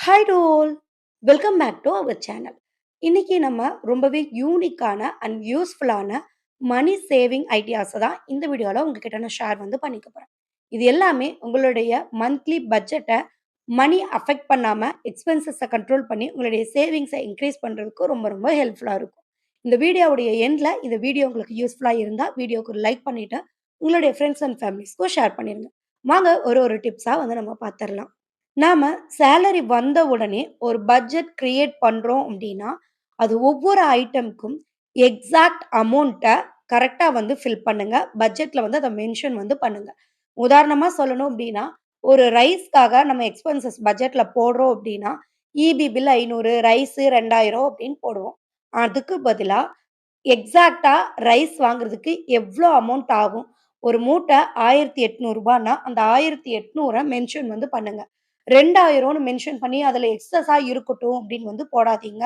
Hi to all. Welcome back to our channel. இன்னைக்கு நம்ம ரொம்பவே யூனிக்கான அண்ட் யூஸ்ஃபுல்லான மணி சேவிங் ஐடியாஸ தான் இந்த வீடியோல உங்ககிட்ட நான் ஷேர் பண்ணிக்க போறேன். இது எல்லாமே உங்களுடைய மந்த்லி பட்ஜெட்ட மணி அஃபெக்ட் பண்ணாம எக்ஸ்பென்சஸ கண்ட்ரோல் பண்ணி உங்களுடைய சேவிங்ஸ இன்கிரீஸ் பண்றதுக்கு ரொம்ப ரொம்ப ஹெல்ப்ஃபுல்லா இருக்கும். இந்த வீடியோவுடைய எண்ட்ல இந்த வீடியோ உங்களுக்கு யூஸ்ஃபுல்லா இருந்தா வீடியோக்கு ஒரு லைக் பண்ணிட்டு உங்களுடைய ஃப்ரெண்ட்ஸ் அண்ட் ஃபேமிலிஸ்க்கும் ஷேர் பண்ணிருங்க. வாங்க ஒரு ஒரு டிப்ஸா நம்ம பார்த்துரலாம். நாம சேலரி வந்த உடனே ஒரு பட்ஜெட் கிரியேட் பண்றோம் அப்படின்னா, அது ஒவ்வொரு ஐட்டம்க்கும் எக்ஸாக்ட் அமௌண்ட்ட கரெக்ட்டா ஃபில் பண்ணுங்க. பட்ஜெட்ல அத மென்ஷன் பண்ணுங்க. உதாரணமா சொல்லணும் அப்படின்னா, ஒரு ரைஸ்க்காக நம்ம எக்ஸ்பென்சஸ் பட்ஜெட்ல போடுறோம் அப்படின்னா, ஈபி பில் 500, ரைஸ் 2000 அப்படின்னு போடுவோம். அதுக்கு பதிலா எக்ஸாக்ட்டா ரைஸ் வாங்குறதுக்கு எவ்ளோ அமௌண்ட் ஆகும்? ஒரு மூட்டை ரூ. 1800னா அந்த 1800 மென்ஷன் பண்ணுங்க. 2000ன்னு மென்ஷன் பண்ணி அதில எக்ஸஸா இருக்கட்டும் அப்படின்னு போடாதீங்க.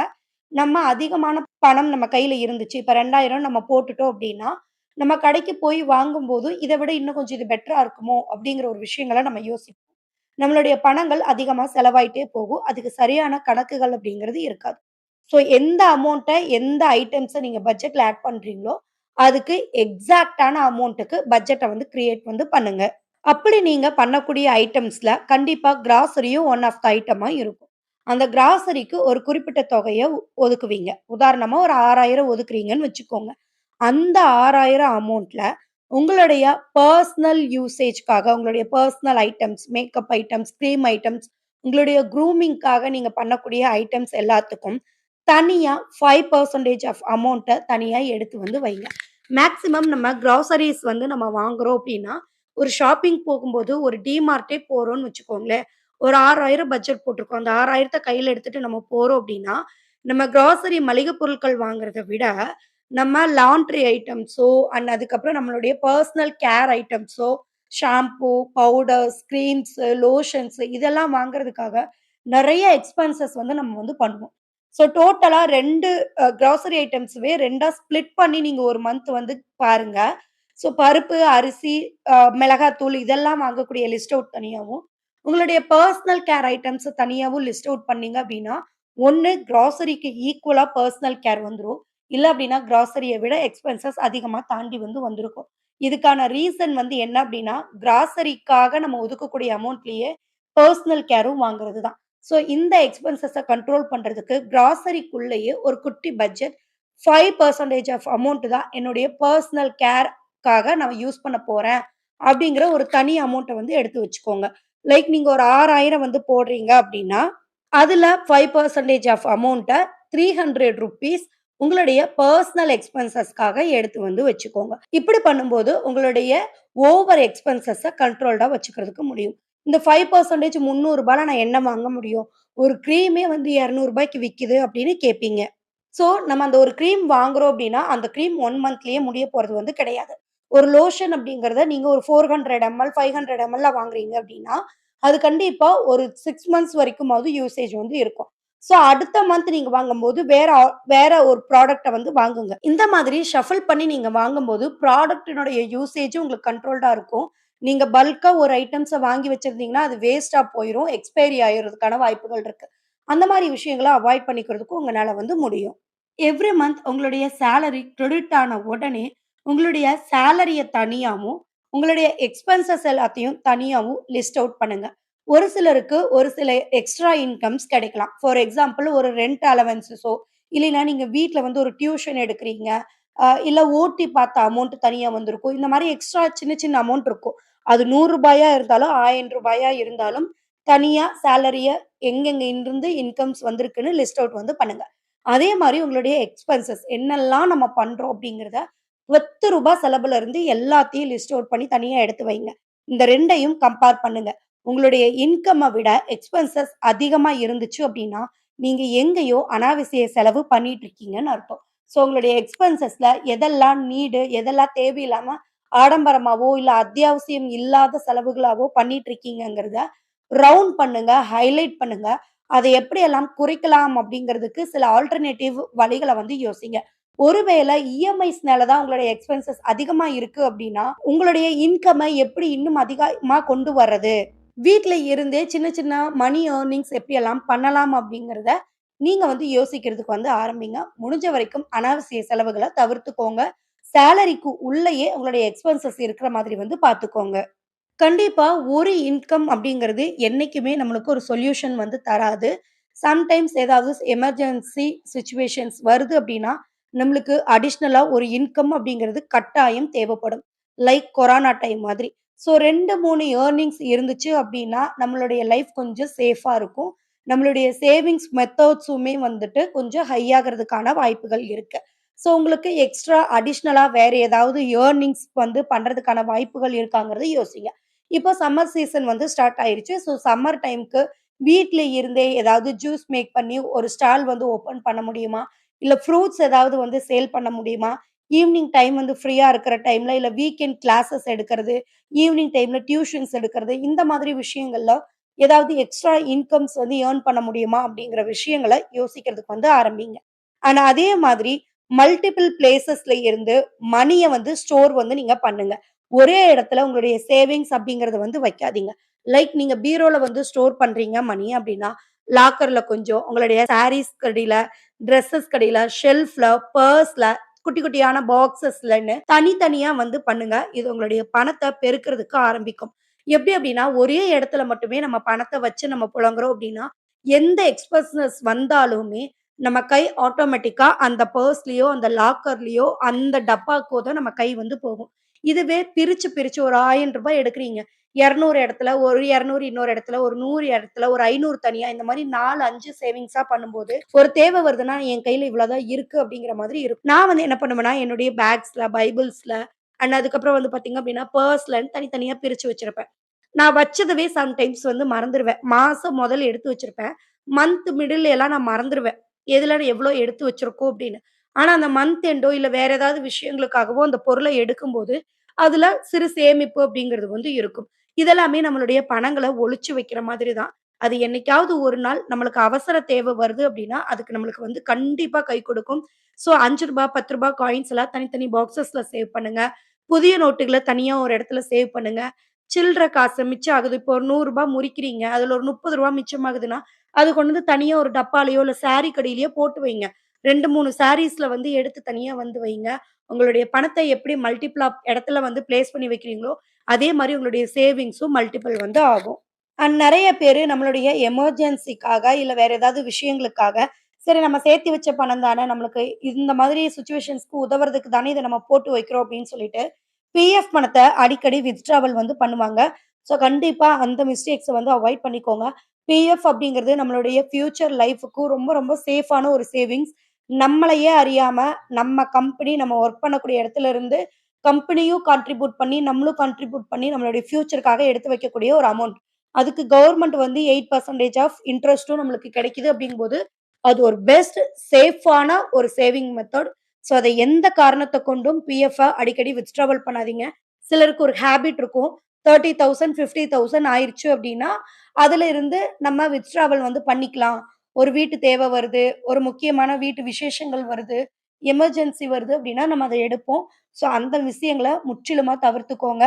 நம்ம அதிகமான பணம் நம்ம கையில இருந்துச்சு. இப்ப 2000 நம்ம போட்டுட்டோம் அப்படின்னா, நம்ம கடைக்கு போய் வாங்கும்போது, இத விட இன்னும் கொஞ்சம் இது பெட்டரா இருக்குமோ? அப்படிங்கிற ஒரு விஷயங்கள நம்ம யோசிப்போம். நம்மளுடைய பணங்கள் அதிகமா செலவாயிட்டே போகும். அதுக்கு சரியான கணக்குகள் அப்படிங்கிறது இருக்காது. ஸோ எந்த அமௌண்ட்ட, எந்த ஐட்டம்ஸ நீங்க பட்ஜெட்ல ஆட் பண்றீங்களோ, அதுக்கு எக்ஸாக்ட்டான அமௌண்ட்டுக்கு பட்ஜெட்ட கிரியேட் பண்ணுங்க. அப்படி நீங்க பண்ணக்கூடிய ஐட்டம்ஸ்ல கண்டிப்பா கிராசரியும் ஒன் ஆஃப் த ஐட்டமா இருக்கும். அந்த கிராசரிக்கு ஒரு குறிப்பிட்ட தொகைய ஒதுக்குவீங்க. உதாரணமா ஒரு 6000 ஒதுக்குறீங்கன்னு வச்சுக்கோங்க. அந்த 6000 அமௌண்ட்ல உங்களுடைய பெர்சனல் யூசேஜ்க்காக உங்களுடைய personal items, makeup items, cream items, உங்களுடைய க்ரூமிங்க்காக நீங்க பண்ணக்கூடிய ஐட்டம்ஸ் எல்லாத்துக்கும் தனியா 5% ஆஃப் அமௌண்ட்ட தனியா எடுத்து வைங்க. மேக்ஸிமம் நம்ம கிராசரிஸ் நம்ம வாங்குறோம் அப்டின்னா, ஒரு ஷாப்பிங் போகும்போது ஒரு டிமார்ட்டே போறோம்னு வச்சுக்கோங்களேன். ஒரு 6000 பட்ஜெட் போட்டிருக்கோம். அந்த 6000த்த கையில எடுத்துட்டு நம்ம போறோம் அப்டின்னா, நம்ம கிராசரி மளிகை பொருட்கள் வாங்குறத விட, நம்ம லாண்ட்ரி ஐட்டம்ஸோ அண்ட் அதுக்கப்புறம் நம்மளுடைய பெர்சனல் கேர் ஐட்டம்ஸோ, ஷாம்பூ, பவுடர்ஸ், கிரீம்ஸ், லோஷன்ஸ் இதெல்லாம் வாங்குறதுக்காக நெறைய எக்ஸ்பென்சஸ் நம்ம பண்ணுவோம். ஸோ டோட்டலா 2 கிராசரி ஐட்டம்ஸவே 2ஆ ஸ்ப்ளிட் பண்ணி நீங்க ஒரு மந்த் பாருங்க. ஸோ பருப்பு, அரிசி, மிளகாத்தூள் இதெல்லாம் வாங்கக்கூடிய லிஸ்ட் அவுட் தனியாவும், உங்களுடைய personal care items தனியாவும் list out பண்ணீங்க அப்டின்னா, ஒண்ணு கிராசரிக்கு ஈக்குவலா பெர்சனல் கேர் வந்துரும். இல்ல அப்டின்னா கிராசரிய விட எக்ஸ்பென்சஸ் அதிகமா தாண்டி வந்திருக்கும். இதுக்கான ரீசன் என்ன அப்டின்னா, கிராசரிக்காக நம்ம ஒதுக்கக்கூடிய அமௌண்ட்லயே பெர்சனல் கேரும் வாங்குறது தான். ஸோ இந்த எக்ஸ்பென்சஸ கண்ட்ரோல் பண்றதுக்கு கிராசரிக்குள்ளேயே ஒரு குட்டி பட்ஜெட் 5% ஆஃப் அமௌண்ட் தான் என்னுடைய பெர்சனல் கேர்க்காக நான் யூஸ் பண்ண போறேன். அப்படிங்கிற ஒரு தனி அமௌண்ட்ட எடுத்து வச்சுக்கோங்க. லைக் நீங்க ஒரு 6000 போடுறீங்க அப்படின்னா, அதுல 5% ஆஃப் அமௌண்ட்ட ₹300 உங்களுடைய பெர்சனல் எக்ஸ்பென்சஸ்க்காக எடுத்து வச்சுக்கோங்க. இப்படி பண்ணும்போது உங்களுடைய ஓவர் எக்ஸ்பென்சஸ கண்ட்ரோல்டா வச்சுக்கிறதுக்கு முடியும். இந்த 5% ரூ. 300ல நான் என்ன வாங்க முடியும்? ஒரு கிரீமே ரூ. 200க்கு விக்குது அப்படின்னு கேட்பீங்க. ஸோ நம்ம அந்த ஒரு கிரீம் வாங்குறோம் அப்படின்னா, அந்த கிரீம் 1 மந்த்லயே முடிய போறது கிடையாது. ஒரு லோஷன் அப்படிங்கிறத நீங்க ஒரு 400 எம்எல், 500 எம்எல்ல வாங்குறீங்க அப்படின்னா, அது கண்டிப்பா ஒரு 6 மந்த்ஸ் வரைக்குமாவது யூசேஜ் இருக்கும். ஸோ அடுத்த மந்த் நீங்க வாங்கும்போது வேற ஒரு ப்ராடக்ட்ட வாங்குங்க. இந்த மாதிரி ஷஃபில் பண்ணி நீங்க வாங்கும்போது ப்ராடக்ட்டினுடைய யூசேஜும் உங்களுக்கு கண்ட்ரோல்டா இருக்கும். நீங்க பல்க்கா ஒரு ஐட்டம்ஸ வாங்கி வச்சிருந்தீங்கன்னா, அது வேஸ்ட்டா போயிரும். எக்ஸ்பைரி ஆயிறதுக்கான வாய்ப்புகள் இருக்கு. அந்த மாரி விஷயங்கள அவாய்ட் பண்ணிக்கிறதுக்கும் உங்கனால முடியும். எவ்ரி மந்த் உங்களுடைய சேலரி கிரெடிட் ஆன உடனே, உங்களுடைய சேலரிய தனியாவும், உங்களுடைய எக்ஸ்பென்சஸ் எல்லாத்தையும் தனியாவும் லிஸ்ட் அவுட் பண்ணுங்க. ஒரு சிலருக்கு ஒரு சில எக்ஸ்ட்ரா இன்கம்ஸ் கிடைக்கலாம். ஃபார் எக்ஸாம்பிள் ஒரு ரென்ட் அலவன்ஸஸோ, இல்லைன்னா நீங்க வீட்ல ஒரு டியூஷன் எடுக்கிறீங்க. இல்ல ஓடி பார்த்த அமௌண்ட் தனியா வந்திருக்கும். இந்த மாரி எக்ஸ்ட்ரா சின்ன சின்ன அமௌண்ட் இருக்கும். அது ரூ. 100 இருந்தாலும், ரூ. 1000 இருந்தாலும், தனியா சேலரிய எங்கெங்க இருந்து இன்கம்ஸ் வந்திருக்குன்னு லிஸ்ட் அவுட் பண்ணுங்க. அதே மாரி உங்களுடைய எக்ஸ்பென்சஸ் என்னெல்லாம் நம்ம பண்றோம் அப்படிங்கிறத ரூ. 10 செலவுல இருந்து எல்லாத்தையும் லிஸ்ட் அவுட் பண்ணி தனியா எடுத்து வைங்க. இந்த 2யும் கம்பேர் பண்ணுங்க. உங்களுடைய இன்கம்ம விட எக்ஸ்பென்சஸ் அதிகமா இருந்துச்சு அப்படின்னா, நீங்க எங்கேயோ அனாவசிய செலவு பண்ணிட்டு இருக்கீங்கன்னு அர்த்தம். ஸோ உங்களுடைய எக்ஸ்பென்சஸ்ல எதெல்லாம் நீடு, எதெல்லாம் தேவையில்லாம ஆடம்பரமாவோ, இல்ல அத்தியாவசியம் இல்லாத செலவுகளாவோ பண்ணிட்டு இருக்கீங்கங்கிறத ரவுண்ட் பண்ணுங்க, ஹைலைட் பண்ணுங்க. அத எப்படியெல்லாம் குறைக்கலாம் அப்படிங்கிறதுக்கு சில ஆல்டர்னேட்டிவ் வழிகள யோசிங்க. ஒருவேளை இஎம்ஐஸ்னால தான் உங்களுடைய எக்ஸ்பென்சஸ் அதிகமா இருக்கு அப்படின்னா, உங்களுடைய இன்கம்ம எப்படி இன்னும் அதிகமா கொண்டு வர்றது? வீட்ல இருந்தே சின்ன சின்ன மணி ஏர்னிங்ஸ் எப்படியெல்லாம் பண்ணலாம் அப்படிங்கிறத நீங்க வந்து யோசிக்கிறதுக்கு வந்து ஆரம்பிங்க. முடிஞ்ச வரைக்கும் அனாவசிய செலவுகள தவிர்த்துக்கோங்க. சேலரிக்கு உள்ளயே உங்களுடைய எக்ஸ்பென்சஸ் இருக்கிற மாதிரி வந்து பார்த்துக்கோங்க. கண்டிப்பா ஒரு இன்கம் அப்படிங்கிறது என்னைக்குமே நம்மளுக்கு ஒரு சொல்யூஷன் வந்து தராது. சம்டைம்ஸ் ஏதாவது எமர்ஜென்சி சிச்சுவேஷன்ஸ் வருது அப்படின்னா, நம்மளுக்கு அடிஷனலா ஒரு இன்கம் அப்படிங்கிறது கட்டாயம் தேவைப்படும். லைக் கொரோனா டைம் மாதிரி. ஸோ 2, 3 ஏர்னிங்ஸ் இருந்துச்சு அப்படின்னா, நம்மளுடைய லைஃப் கொஞ்சம் சேஃபா இருக்கும். நம்மளுடைய சேவிங்ஸ் மெத்தட்ஸுமே வந்துட்டு கொஞ்சம் ஹை ஆகுறதுக்கான வாய்ப்புகள் இருக்கு. ஸோ உங்களுக்கு எக்ஸ்ட்ரா அடிஷனலா வேற ஏதாவது ஏர்னிங்ஸ் வந்து பண்றதுக்கான வாய்ப்புகள் இருக்காங்கிறத யோசிங்க. இப்போ சம்மர் சீசன் வந்து ஸ்டார்ட் ஆயிருச்சு. ஸோ சம்மர் டைம்க்கு வீட்ல இருந்தே ஏதாவது ஜூஸ் மேக் பண்ணி ஒரு ஸ்டால் வந்து ஓப்பன் பண்ண முடியுமா? இல்ல ஃப்ரூட்ஸ் ஏதாவது வந்து சேல் பண்ண முடியுமா? ஈவ்னிங் டைம் வந்து ஃப்ரீயா இருக்கிற டைம்ல, இல்ல வீக்கெண்ட் கிளாஸஸ் எடுக்கிறது, ஈவ்னிங் டைம்ல டியூஷன்ஸ் எடுக்கிறது, இந்த மாதிரி விஷயங்கள்ல ஏதாவது எக்ஸ்ட்ரா இன்கம்ஸ் வந்து ஏர்ன் பண்ண முடியுமா? அப்படிங்கிற விஷயங்கள யோசிக்கிறதுக்கு வந்து ஆரம்பிங்க. ஆனா அதே மாதிரி மல்டிபிள் பிளேஸஸ்ல இருந்து மணிய வந்து ஸ்டோர் வந்து நீங்க பண்ணுங்க. ஒரே இடத்துல உங்களுடைய சேவிங்ஸ் அப்படிங்கிறத வந்து வைக்காதீங்க. லைக் நீங்க பீரோல வந்து ஸ்டோர் பண்றீங்க மணி அப்படின்னா, லாக்கர்ல கொஞ்சம், உங்களுடைய சாரீஸ் கடியில, டிரெஸ்ஸஸ் கடியில, ஷெல்ஃப்ல, பர்ஸ்ல, குட்டி குட்டியான பாக்ஸஸ்லன்னு தனித்தனியா வந்து பண்ணுங்க. இது உங்களுடைய பணத்த பெருக்குறதுக்கு ஆரம்பிக்கும். எப்படி அப்படின்னா, ஒரே இடத்துல மட்டுமே நம்ம பணத்த வச்சு நம்ம புழங்குறோம் அப்படின்னா, எந்த எக்ஸ்பென்சஸ் வந்தாலுமே நம்ம கை ஆட்டோமேட்டிக்கா அந்த பர்ஸ்லயோ, அந்த லாக்கர்லயோ, அந்த டப்பாக்கோ தான் நம்ம கை வந்து போகும். இதுவே பிரிச்சு, பிரிச்சு ஒரு ரூ. 1000 எடுக்குறீங்க. 200 இடத்துல, ஒரு 200 இன்னொரு இடத்துல, ஒரு 100 இடத்துல, ஒரு 500 தனியா இந்த மாரி 4, 5 சேவிங்ஸா பண்ணும்போது, ஒரு தேவை வருதுன்னா, என் கையில இவ்வளோ தான் இருக்கு அப்படிங்கிற மாதிரி இருக்கும். நான் வந்து என்ன பண்ணுவேன்னா, என்னுடைய பேக்ஸ்ல, பைபிள்ஸ்ல அதுக்கப்புறம் வந்து பார்த்தீங்க அப்படின்னா, பர்ஸ்லன்னு தனித்தனியா பிரிச்சு வச்சிருப்பேன். நான் வச்சதவே சம்டைம்ஸ் வந்து மறந்துருவேன். மாசம் முதல்ல எடுத்து வச்சிருப்பேன். மந்த் மிடில்ல எல்லாம் நான் மறந்துருவேன். எதுல எவ்வளோ எடுத்து வச்சிருக்கோம் அப்படின்னு. ஆனா அந்த மந்த் எண்டோ இல்ல வேற ஏதாவது விஷயங்களுக்காகவோ அந்த பொருள எடுக்கும்போது, அதுல சிறு சேமிப்பு அப்படிங்கிறது வந்து இருக்கும். இதெல்லாமே நம்மளுடைய பணங்கள ஒளிச்சு வைக்கிற மாதிரி தான். அது என்னைக்காவது ஒரு நாள் நம்மளுக்கு அவசர தேவை வருது அப்படின்னா, அதுக்கு நம்மளுக்கு வந்து கண்டிப்பா கை கொடுக்கும். ஸோ ரூ. 5 ரூ. 10 காயின்ஸ் எல்லாம் தனித்தனி பாக்ஸஸ்ல சேவ் பண்ணுங்க. புதிய நோட்டுகள தனியா ஒரு இடத்துல சேவ் பண்ணுங்க. சில்ற காசு மிச்சம் ஆகுது. இப்போ ஒரு ரூ. 100 முறிக்கிறீங்க. அதுல ஒரு ரூ. 30 மிச்சமாகுதுன்னா, அது கொண்டு வந்து தனியா ஒரு டப்பாலயோ, இல்ல சாரி கடியிலயோ போட்டு வைங்க. 2, 3 சாரீஸ்ல வந்து எடுத்து தனியா வந்து வைங்க. உங்களுடைய பணத்த எப்படி மல்டிபிளா இடத்துல வந்து பிளேஸ் பண்ணி வைக்கிறீங்களோ, அதே மாரி உங்களுடைய சேவிங்ஸும் மல்டிபிள் வந்து ஆகும். நெறைய பேரு நம்மளுடைய எமர்ஜென்சிக்காக, இல்ல வேற ஏதாவது விஷயங்களுக்காக, சரி நம்ம சேர்த்து வச்ச பணம் தானே, நம்மளுக்கு இந்த மாதிரி சிச்சுவேஷன்ஸ்க்கு உதவுறதுக்கு தானே இத நம்ம போட்டு வைக்கிறோம் அப்படின்னு சொல்லிட்டு, பிஎஃப் பணத்த அடிக்கடி வித்ட்ராவல் வந்து பண்ணுவாங்க. ஸோ கண்டிப்பா அந்த மிஸ்டேக்ஸ வந்து அவாய்ட் பண்ணிக்கோங்க. பிஎஃப் அப்படிங்கிறது நம்மளுடைய ஃபியூச்சர் லைஃப்‌க்கு ரொம்ப ரொம்ப சேஃபான ஒரு சேவிங்ஸ். நம்மளையே அறியாம நம்ம கம்பெனி நம்ம வொர்க் பண்ணக்கூடிய இடத்துல இருந்து கம்பெனியும் கான்ட்ரிபியூட் பண்ணி, நம்மளும் கான்ட்ரிபியூட் பண்ணி நம்மளுடைய ஃபியூச்சர்‌க்காக எடுத்து வைக்கக்கூடிய ஒரு அமௌண்ட். அதுக்கு கவர்ன்மெண்ட் வந்து 8% ஆஃப் இன்ட்ரெஸ்ட்டும் நம்மளுக்கு கிடைக்குது அப்படிங்கும்போது, அது ஒரு பெஸ்ட் சேஃபான ஒரு சேவிங் மெத்தட். ஸோ அத எந்த காரணத்த கொண்டும் பிஎஃப்ப அடிக்கடி வித்ட்ராவல் பண்ணாதீங்க. சிலருக்கு ஒரு ஹேபிட் இருக்கும். 30,000 50,000 ஆயிருச்சு அப்படின்னா, அதுல இருந்து நம்ம வித்ட்ராவல் வந்து பண்ணிக்கலாம். ஒரு வீட்டு தேவை வருது, ஒரு முக்கியமான வீட்டு விசேஷங்கள் வருது, எமர்ஜென்சி வருது அப்படின்னா, நம்ம அத எடுப்போம். ஸோ அந்த விஷயங்கள முற்றிலுமா தவிர்த்துக்கோங்க.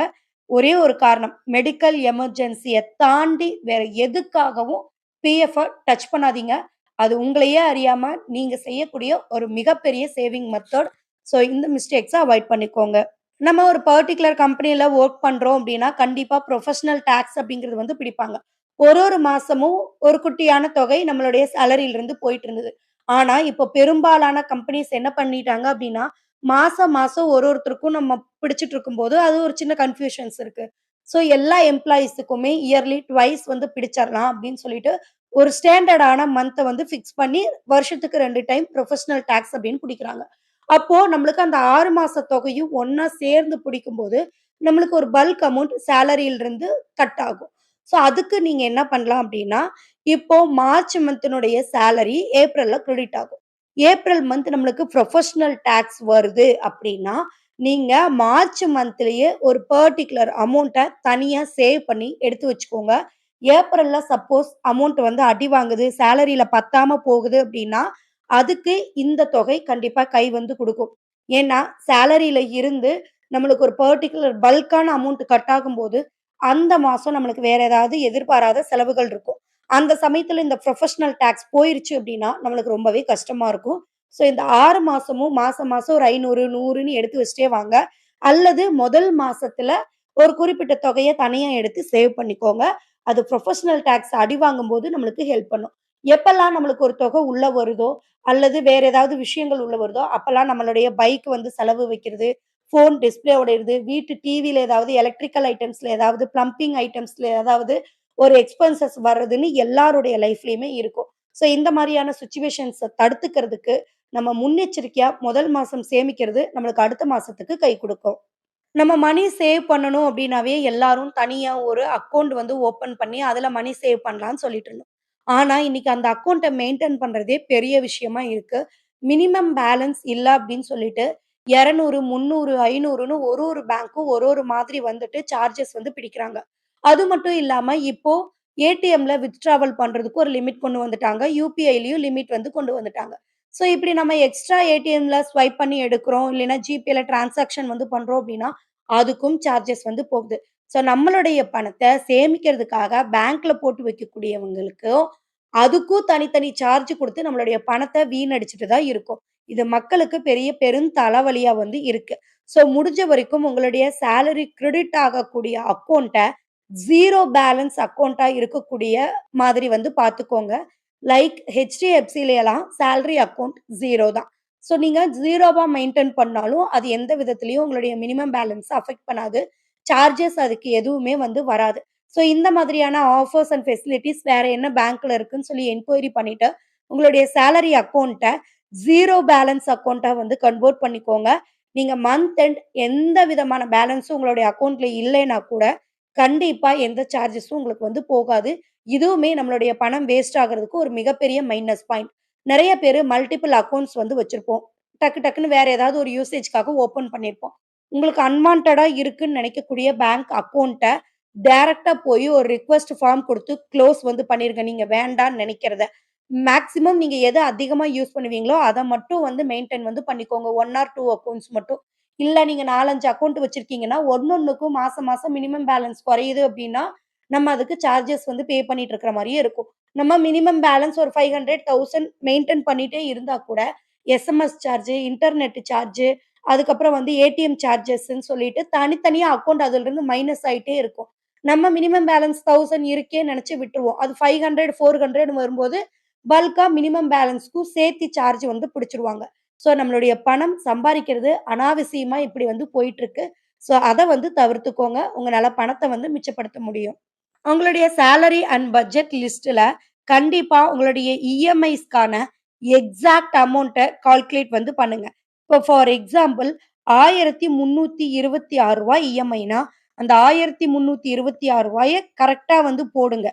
ஒரே ஒரு காரணம், மெடிக்கல் எமர்ஜென்சிய தாண்டி வேற எதுக்காகவும் பிஎஃப்ப டச் பண்ணாதீங்க. அது உங்களையே அறியாம நீங்க செய்யக்கூடிய ஒரு மிகப்பெரிய சேவிங் மெத்தட். ஸோ இந்த மிஸ்டேக்ஸ அவாய்ட் பண்ணிக்கோங்க. நம்ம ஒரு பர்ட்டிகுலர் கம்பெனில வொர்க் பண்றோம் அப்டின்னா, கண்டிப்பா புரொஃபஷனல் டாக்ஸ் அப்படிங்கிறது வந்து பிடிப்பாங்க. ஒரு மாசமும் ஒரு குட்டியான தொகை நம்மளுடைய சேலரில போயிட்டு இருந்தது. ஆனா, இப்போ பெரும்பாலான கம்பெனிஸ் என்ன பண்ணிட்டாங்க அப்டின்னா, மாசம் மாசம் ஒருத்தருக்கும் நம்ம பிடிச்சிட்டு இருக்கும்போது, அது ஒரு சின்ன கன்ஃப்யூஷன்ஸ் இருக்கு. ஸோ எல்லா எம்ப்ளாயீஸுக்குமே இயர்லி ட்வைஸ் வந்து பிடிச்சிரலாம் அப்டின்னு சொல்லிட்டு, ஒரு ஸ்டாண்டர்டான மந்த்த வந்து ஃபிக்ஸ் பண்ணி, வருஷத்துக்கு 2 டைம் புரொஃபஷனல் டாக்ஸ் அப்டின்னு புடிக்கிறாங்க. அப்போ நம்மளுக்கு அந்த 6 மாச தொகையும் ஒண்ணா சேர்ந்து பிடிக்கும்போது, நம்மளுக்கு ஒரு பல்க் அமௌண்ட் சேலரியிலிருந்து கட் ஆகும். ஸோ அதுக்கு நீங்க என்ன பண்ணலாம் அப்டின்னா, இப்போ மார்ச் மந்த்தினுடைய சேலரி ஏப்ரல்ல கிரெடிட் ஆகும். ஏப்ரல் மந்த் நம்மளுக்கு புரொஃபஷனல் டாக்ஸ் வருது அப்டின்னா, நீங்க மார்ச் மந்த்லயே ஒரு பர்ட்டிகுலர் அமௌண்ட்ட தனியா சேவ் பண்ணி எடுத்து வச்சுக்கோங்க. ஏப்ரல்ல சப்போஸ் அமௌண்ட் வந்து அடி வாங்குது, சேலரில பத்தாம போகுது அப்டின்னா, அதுக்கு இந்த தொகை கண்டிப்பா கை வந்து குடுக்கும். ஏன்னா, சேலரில இருந்து நம்மளுக்கு ஒரு பர்ட்டிகுலர் பல்க்கான அமௌண்ட் கட் ஆகும்போது, அந்த மாசம் நம்மளுக்கு வேற ஏதாவது எதிர்பாராத செலவுகள் இருக்கும். அந்த சமயத்துல இந்த புரொஃபஷனல் டாக்ஸ் போயிருச்சு அப்டின்னா, நம்மளுக்கு ரொம்பவே கஷ்டமா இருக்கும். ஸோ இந்த 6 மாசமும் மாசம் மாசம் ஒரு 500, 100ன்னு எடுத்து வச்சுட்டே வாங்க. அல்லது முதல் மாசத்துல ஒரு குறிப்பிட்ட தொகைய தனியா எடுத்து சேவ் பண்ணிக்கோங்க. அது புரொஃபஷனல் டாக்ஸ் அடி வாங்கும்போது நம்மளுக்கு ஹெல்ப் பண்ணும். எப்பல்லாம் நம்மளுக்கு ஒரு தொகை உள்ள வருதோ, அல்லது வேற ஏதாவது விஷயங்கள் உள்ள வருதோ, அப்பல்லாம் நம்மளுடைய பைக் வந்து செலவு வைக்கிறது, ஃபோன் டிஸ்ப்ளே உடையறது, வீட்டு டிவில ஏதாவது எலக்ட்ரிக்கல் ஐட்டம்ஸ்ல ஏதாவது பிளம்பிங் ஐட்டம்ஸ்ல ஏதாவது ஒரு எக்ஸ்பென்சஸ் வர்றதுன்னு எல்லாருடைய லைஃப்லயுமே இருக்கும். ஸோ இந்த மாரியான சிச்சுவேஷன்ஸ தடுத்துக்கிறதுக்கு, நம்ம முன்னெச்சரிக்கையா முதல் மாசம் சேமிக்கிறது நம்மளுக்கு அடுத்த மாசத்துக்கு கை குடுக்கும். நம்ம மணி சேவ் பண்ணணும் அப்டின்னாவே எல்லாரும் தனியா ஒரு அக்கவுண்ட் வந்து ஓப்பன் பண்ணி, அதுல மணி சேவ் பண்ணலான்னு சொல்லிட்டு இருந்தோம். ஆனா, இன்னைக்கு அந்த அக்கவுண்ட்ட மெயின்டெயின் பண்றதே பெரிய விஷயமா இருக்கு. மினிமம் பேலன்ஸ் இல்ல அப்டின்னு சொல்லிட்டு 200, 300, 500ன்னு ஒரு பேங்க்கும் ஒரு மாதிரி வந்துட்டு சார்ஜஸ் வந்து பிடிக்கிறாங்க. அது மட்டும் இல்லாம இப்போ ஏடிஎம்ல வித்ட்ராவல் பண்றதுக்கு ஒரு லிமிட் கொண்டு வந்துட்டாங்க. யுபிஐலயும் லிமிட் வந்து கொண்டு வந்துட்டாங்க. ஸோ இப்படி நம்ம எக்ஸ்ட்ரா ஏடிஎம்ல ஸ்வைப் பண்ணி எடுக்கிறோம், இல்லைன்னா ஜிபேல டிரான்சாக்ஷன் வந்து பண்றோம் அப்படின்னா, அதுக்கும் சார்ஜஸ் வந்து போகுது. ஸோ நம்மளுடைய பணத்த சேமிக்கிறதுக்காக பேங்க்ல போட்டு வைக்கக்கூடியவங்களுக்கும், அதுக்கும் தனித்தனி சார்ஜ் குடுத்து நம்மளுடைய பணத்த வீணடிச்சுட்டு தான் இருக்கோம். இது மக்களுக்கு பெரிய பெருந்தலைவலியா வந்து இருக்கு. ஸோ முடிஞ்ச வரைக்கும் உங்களுடைய சேலரி கிரெடிட் ஆகக்கூடிய அக்கவுண்ட்ட 0 பேலன்ஸ் அக்கவுண்டா இருக்கக்கூடிய மாதிரி வந்து பார்த்துக்கோங்க. லைக் HDFCலலாம் சேலரி அக்கவுண்ட் 0 தான். ஸோ நீங்க 0வா மெயின்டெயின் பண்ணாலும், அது எந்த விதத்திலயும் உங்களுடைய மினிமம் பேலன்ஸ அஃபெக்ட் பண்ணாது. சார்ஜஸ் அதுக்கு எதுவுமே வந்து வராது. ஸோ இந்த மாதிரியான ஆஃபர்ஸ் அண்ட் ஃபெசிலிட்டீஸ் வேற என்ன பேங்க்ல இருக்குன்னு சொல்லி என்கொயரி பண்ணிட்டு, உங்களுடைய சேலரி அக்கவுண்ட்ட 0 பேலன்ஸ் அக்கவுண்டா வந்து கன்வெர்ட் பண்ணிக்கோங்க. நீங்க மந்த் எண்ட் எந்த விதமான பேலன்ஸும் உங்களுடைய அக்கவுண்ட்ல இல்லைன்னா கூட, கண்டிப்பா எந்த சார்ஜஸும் உங்களுக்கு வந்து போகாது. இதுவுமே நம்மளுடைய பணம் வேஸ்ட் ஆகுறதுக்கு ஒரு மிகப்பெரிய மைனஸ் பாயிண்ட். நெறைய பேரு மல்டிபிள் அக்கவுண்ட்ஸ் வந்து வச்சிருப்போம். டக்கு டக்குன்னு வேற ஏதாவது ஒரு யூசேஜ்க்காக ஓப்பன் பண்ணியிருப்போம். உங்களுக்கு அன்வான்டடா இருக்குன்னு நினைக்கக்கூடிய பேங்க் அக்கவுண்ட்ட டைரக்ட்டா போய் ஒரு ரிக்வெஸ்ட் ஃபார்ம் குடுத்து க்ளோஸ் வந்து பண்ணிருங்க. நீங்க வேண்டான்னு நெனைக்கிறத. மேக்ஸிமம் நீங்க எத அதிகமா யூஸ் பண்ணுவீங்களோ, அத மட்டும் வந்து மெயின்டெயின் வந்து பண்ணிக்கோங்க. 1 ஆர் 2 அக்கவுண்ட்ஸ் மட்டும். இல்ல நீங்க 4, 5 அக்கவுண்ட் வச்சிருக்கீங்கன்னா, ஒண்ணொண்ணுக்கும் மாசம் மாசம் மினிமம் பேலன்ஸ் குறையுது அப்டின்னா, நம்ம அதுக்கு சார்ஜஸ் வந்து பே பண்ணிட்டு இருக்கிற மாரியே இருக்கும். நம்ம மினிமம் பேலன்ஸ் ஒரு 500, 1000 மெயின்டெயின் பண்ணிட்டே இருந்தா கூட, எஸ்எம்எஸ் சார்ஜ், இன்டர்நெட் சார்ஜ், அதுக்கப்புறம் வந்து ஏடிஎம் சார்ஜஸ்ன்னு சொல்லிட்டு தனித்தனியா அக்கவுண்ட் அதிலிருந்து மைனஸ் ஆயிட்டே இருக்கும். நம்ம மினிமம் பேலன்ஸ் 1000 இருக்கேன்னு நெனச்சு விட்டுருவோம். அது 500, 400 வரும்போது, பல்க்கா மினிமம் பேலன்ஸ்க்கும் சேர்த்து சார்ஜ் வந்து பிடிச்சுருவாங்க. ஸோ நம்மளுடைய பணம் சம்பாரிக்கிறது அனாவசியமா இப்படி வந்து போயிட்டுருக்கு. ஸோ அத வந்து தவிர்த்துக்கோங்க. உங்கனால பணத்த வந்து மிச்சப்படுத்த முடியும். உங்களுடைய சேலரி அண்ட் பட்ஜெட் லிஸ்ட்ல கண்டிப்பா உங்களுடைய இஎம்ஐஸ்க்கான எக்ஸாக்ட் அமௌண்ட்ட கால்குலேட் வந்து பண்ணுங்க. இப்போ ஃபார் எக்ஸாம்பிள் ரூ. 1326 இஎம்ஐனா, அந்த ரூ. 1326 கரெக்ட்டா வந்து போடுங்க.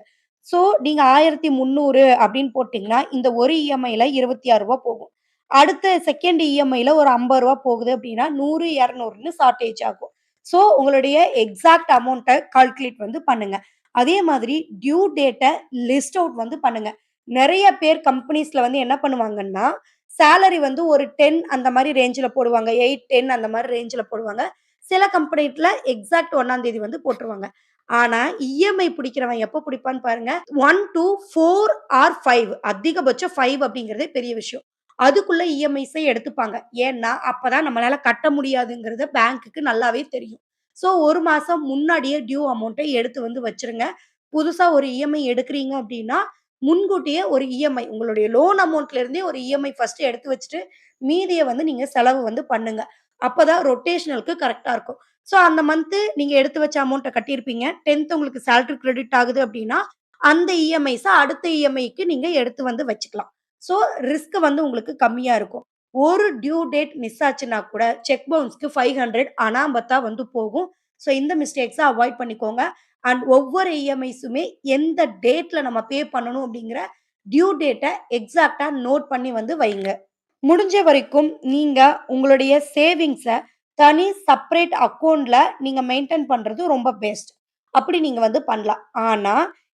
ஸோ நீங்க 1300 அப்படின்னு போட்டீங்கன்னா, இந்த ஒரு இஎம்ஐல ரூ. 26 போகும். அடுத்த செகண்ட் இஎம்ஐல ஒரு ரூ. 50 போகுது அப்படின்னா, 100, 200ன்னு ஷார்டேஜ் ஆகும். ஸோ உங்களுடைய எக்ஸாக்ட் அமௌண்ட்ட கால்குலேட் வந்து பண்ணுங்க. அதே மாதிரி டியூ டேட்ட லிஸ்ட் அவுட் வந்து பண்ணுங்க. நெறைய பேர் கம்பெனிஸ்ல வந்து என்ன பண்ணுவாங்கன்னா, சேலரி வந்து ஒரு 10 அந்த மாரி ரேஞ்சுல போடுவாங்க. 8, 10 அந்த மாரி ரேஞ்சுல போடுவாங்க. சில கம்பெனில எக்ஸாக்ட் 1ஆம் தேதி வந்து போட்டுருவாங்க. ஆனா, இஎம்ஐ பிடிக்கிறவன் எப்ப பிடிப்பான்னு பாருங்க. 1 டூ 4 ஆர் 5 அதிகபட்சம் 5 அப்படிங்கிறதே பெரிய விஷயம். அதுக்குள்ள இஎம்ஐஸ எடுத்துப்பாங்க. ஏன்னா, அப்பதான் நம்மளால கட்ட முடியாதுங்கிறது பேங்க்குக்கு நல்லாவே தெரியும். ஸோ 1 மாசம் முன்னாடியே டியூ அமௌண்ட்ட எடுத்து வந்து வச்சுருங்க. புதுசா ஒரு இஎம்ஐ எடுக்கிறீங்க அப்டின்னா, முன்கூட்டியே ஒரு இஎம்ஐ உங்களுடைய லோன் அமௌண்ட்ல இருந்தே ஒரு இஎம்ஐ ஃபர்ஸ்ட்டு எடுத்து வச்சுட்டு, மீதிய வந்து நீங்க செலவு வந்து பண்ணுங்க. அப்பதான் ரொட்டேஷனலுக்கு கரெக்ட்டா இருக்கும். ஸோ அந்த மந்த்து நீங்க எடுத்து வச்ச அமௌண்ட்ட கட்டியிருப்பீங்க. 10த் உங்களுக்கு சேலரி கிரெடிட் ஆகுது அப்டின்னா, அந்த இஎம்ஐஸ அடுத்த இஎம்ஐக்கு நீங்க எடுத்து வந்து வச்சுக்கலாம். ஸோ ரிஸ்க் வந்து உங்களுக்கு கம்மியா இருக்கும். ஒரு டியூ டேட் மிஸ் ஆச்சுன்னா கூட செக் பவுன்ஸ்க்கு 500 அனாமத்தா வந்து போகும். ஸோ இந்த மிஸ்டேக்ஸ அவாய்ட் பண்ணிக்கோங்க. அண்ட் ஒவ்வொரு இஎம்ஐஸுமே எந்த டேட்ல நம்ம பே பண்ணணும் அப்படிங்கிற டியூ டேட்ட எக்ஸாக்ட்டா நோட் பண்ணி வந்து வைங்க. முடிஞ்ச வரைக்கும் நீங்க உங்களுடைய சேவிங்ஸ தனி செப்பரேட் அக்கவுண்ட்ல நீங்க மெயின்டெயின் பண்றது ரொம்ப பெஸ்ட். அப்படி நீங்க வந்து பண்ணலாம். ஆனா,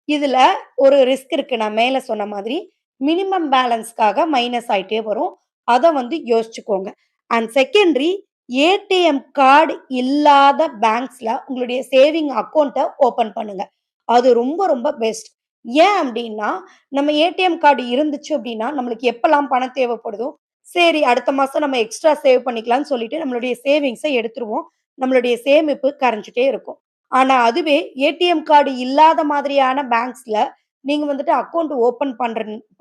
இதுல ஒரு ரிஸ்க் இருக்கு. நான் மேல சொன்ன மாதிரி. மினிமம் பேலன்ஸ்க்காக மைனஸ் ஆயிட்டே வரும். அத வந்து யோசிச்சுக்கோங்க. அண்ட் செகண்டரி ஏடிஎம் கார்டு இல்லாத பேங்க்ஸ்ல உங்களுடைய சேவிங் அக்கவுண்ட்ட ஓப்பன் பண்ணுங்க. அது ரொம்ப ரொம்ப பெஸ்ட். ஏன் அப்டின்னா, நம்ம ஏடிஎம் கார்டு இருந்துச்சு அப்டின்னா, நம்மளுக்கு எப்பலாம் பணம் தேவைப்படுதோ, சரி அடுத்த மாசம் நம்ம எக்ஸ்ட்ரா சேவ் பண்ணிக்கலாம்னு சொல்லிட்டு நம்மளுடைய சேவிங்ஸ எடுத்துருவோம். நம்மளுடைய சேமிப்பு கரைஞ்சுட்டே இருக்கும். ஆனா அதுவே ஏடிஎம் கார்டு இல்லாத மாதிரியான பேங்க்ஸ்ல நீங்க வந்துட்டு அக்கவுண்ட் ஓப்பன்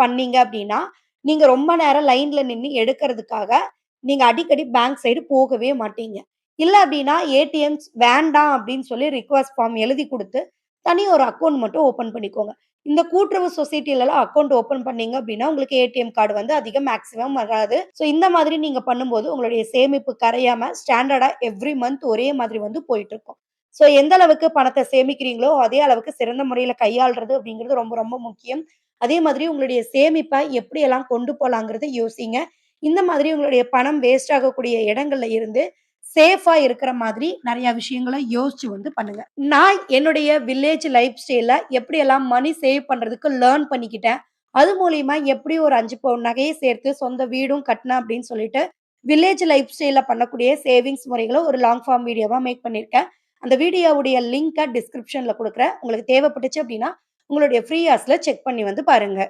பண்ணீங்க அப்டின்னா, நீங்க ரொம்ப நேரம் லைன்ல நின்னு எடுக்கிறதுக்காக நீங்க அடிக்கடி பேங்க் சைடு போகவே மாட்டீங்க. இல்ல அப்டின்னா, ஏடிஎம்ஸ் வேண்டாம் அப்டின்னு சொல்லி ரிக்வெஸ்ட் ஃபார்ம் எழுதி குடுத்து, தனி ஒரு அக்கவுண்ட் மட்டும் ஓப்பன் பண்ணிக்கோங்க. இந்த கூட்டுறவு சொசைட்டிலலாம் அக்கவுண்ட் ஓப்பன் பண்ணீங்க அப்டின்னா, உங்களுக்கு ஏடிஎம் கார்டு வந்து அதிகம் மேக்ஸிமம் வராது. ஸோ இந்த மாதிரி நீங்க பண்ணும்போது, உங்களுடைய சேமிப்பு கரையாம ஸ்டாண்டர்டா எவ்ரி மந்த் ஒரே மாதிரி வந்து போயிட்டுருக்கும். ஸோ எந்த அளவுக்கு பணத்த சேமிக்கிறீங்களோ, அதே அளவுக்கு சிறந்த முறையில கையாள்றது அப்டிங்கிறது ரொம்ப ரொம்ப முக்கியம். அதே மாதிரி உங்களுடைய சேமிப்ப எப்படியெல்லாம் கொண்டு போலாங்கிறத யோசிங்க. இந்த மாதிரி உங்களுடைய பணம் வேஸ்ட் ஆகக்கூடிய இடங்கள்ல இருந்து சேஃபா இருக்கிற மாதிரி நெறைய விஷயங்கள யோசிச்சு வந்து பண்ணுங்க. நான் என்னுடைய வில்லேஜ் லைஃப் ஸ்டைல்ல எப்படியெல்லாம் மனி சேவ் பண்றதுக்கு லேர்ன் பண்ணிக்கிட்டேன். அது மூலியமா எப்படி ஒரு 5 பவுன் நகைய சேர்த்து சொந்த வீடும் கட்டினேன் அப்படின்னு சொல்லிட்டு, வில்லேஜ் லைஃப் ஸ்டைல்ல பண்ணக்கூடிய சேவிங்ஸ் முறைகள ஒரு லாங் ஃபார்ம் வீடியோவா மேக் பண்ணியிருக்கேன். அந்த வீடியோவுடைய லிங்க்க டிஸ்கிரிப்ஷன்ல குடுக்குறேன். உங்களுக்கு தேவைப்பட்டுச்சு அப்படின்னா, உங்களுடைய ஃப்ரீ ஹார்ஸ்ல செக் பண்ணி வந்து பாருங்க.